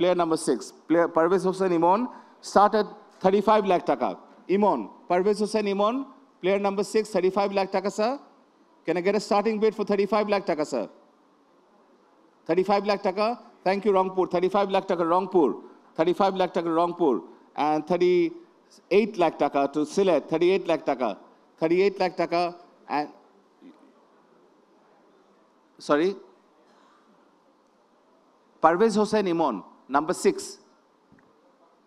player number 6. Player Parvez Hossain Imon, start at 35 lakh taka. Imon, Parvez Hossain Imon, player number 6, 35 lakh taka, sir. Can I get a starting bid for 35 lakh taka, sir? 35 lakh taka. Thank you, Rangpur. 35 lakh taka, Rangpur. 35 lakh taka, Rangpur. And 38 lakh taka to Sylhet. 38 lakh taka. 38 lakh taka. And sorry. Parvez Hossain Imon, number 6.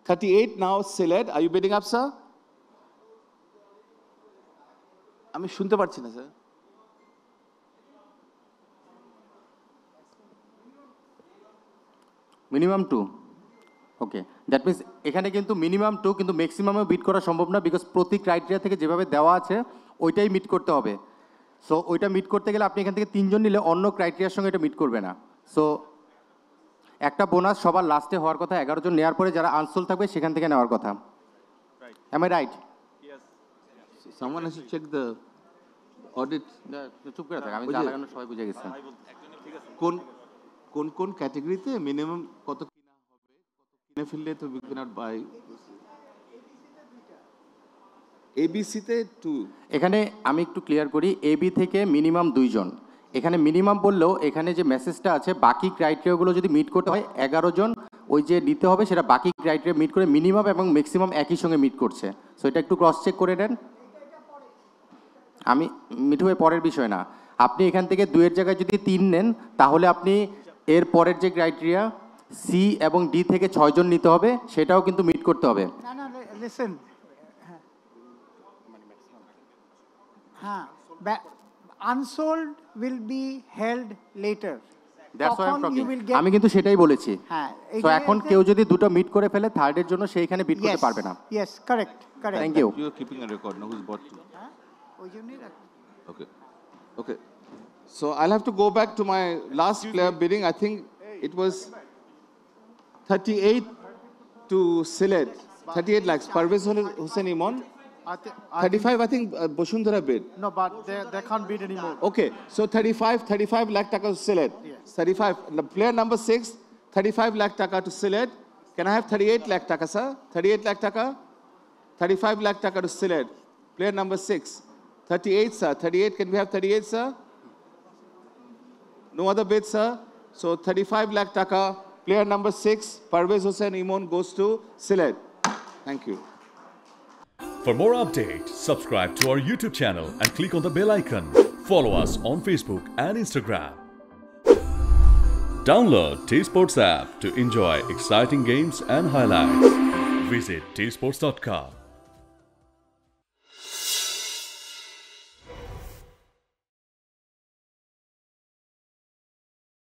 38 now, Sylhet. Are you bidding up, sir? আমি শুনতে পারছি না, sir. Minimum 2। Okay, that means এখানে কিন্তু minimum 2, কিন্তু ম্যাক্সিমামও bit করা সম্ভব না, বিকজ প্রতি ক্রাইটেরিয়া থেকে যেভাবে দেওয়া আছে ওইটাই মিট করতে হবে। সো ওইটা মিট করতে গেলে আপনি এখান থেকে 3 জন নিলে অন্য ক্রাইটেরিয়ার সঙ্গে এটা মিট করবে না। সো একটা বোনাস সবার লাস্টে হওয়ার কথা, 11 জন নেওয়ার পরে যারা আনসোল থাকবে সেখান থেকে নেওয়ার কথা। Am I right? Someone has to check the audit. চুপ করে থাকে, আমি যা লাগানো সবাই বুঝে গেছি। কোন কোন কোন ক্যাটাগরিতে মিনিমাম কত কিনা হবে, কত কিনে ফেললে তো উই ক্যানট বাই? এবিসি তে 2। এখানে আমি একটু ক্লিয়ার করি, এবি থেকে মিনিমাম 2 জন। এখানে মিনিমাম বললেও এখানে যে মেসেজটা আছে বাকি ক্রাইটেরিয়াগুলো যদি মিট করতে হয় 11 জন ওই যে নিতে হবে, সেটা বাকি ক্রাইটেরিয়া মিট করে মিনিমাম এবং ম্যাক্সিমাম একই সঙ্গে মিট করছে। সো এটা একটু ক্রস চেক করে নেন। আমি মিঠু ভাই পরের বিষয় না, আপনি এখান থেকে 2 এর জায়গায় যদি 3 নেন তাহলে আপনি এর পরের যে ক্রাইটেরিয়া সি এবং ডি থেকে 6 জন নিতে হবে, সেটাও কিন্তু মিট করতে হবে। না না, লিসেন, হ্যাঁ, unsold will be held letter. আমি কিন্তু সেটাই বলেছি। হ্যাঁ, তো এখন কেউ যদি দুটো মিট করে ফেলে থার্ডের জন্য সেইখানে বিট করতে পারবে না। Yes, correct correct. Thank you. You are keeping a record, know who's bought two. ওই জন্যই রাখি। Okay. Okay. So I'll have to go back to my last player bidding. I think it was 38 to Sylhet. 38 lakhs. Parvez Hossain Imon. 35, I think Bosundhara bid. No, but they can't bid anymore. Okay. So 35 lakh taka to Sylhet. Yes. 35. Player number 6, 35 lakh taka to Sylhet. Can I have 38 lakh taka, sir? 38 lakh taka. 35 lakh taka to Sylhet. Player number 6. 38, sir. 38. Can we have 38, sir? No other bid, sir. So 35 lakh taka. Player number 6, Parvez Hossain Imon, goes to Sylhet. Thank you. For more updates, subscribe to our YouTube channel and click on the bell icon. Follow us on Facebook and Instagram. Download T-Sports app to enjoy exciting games and highlights. Visit tsports.com.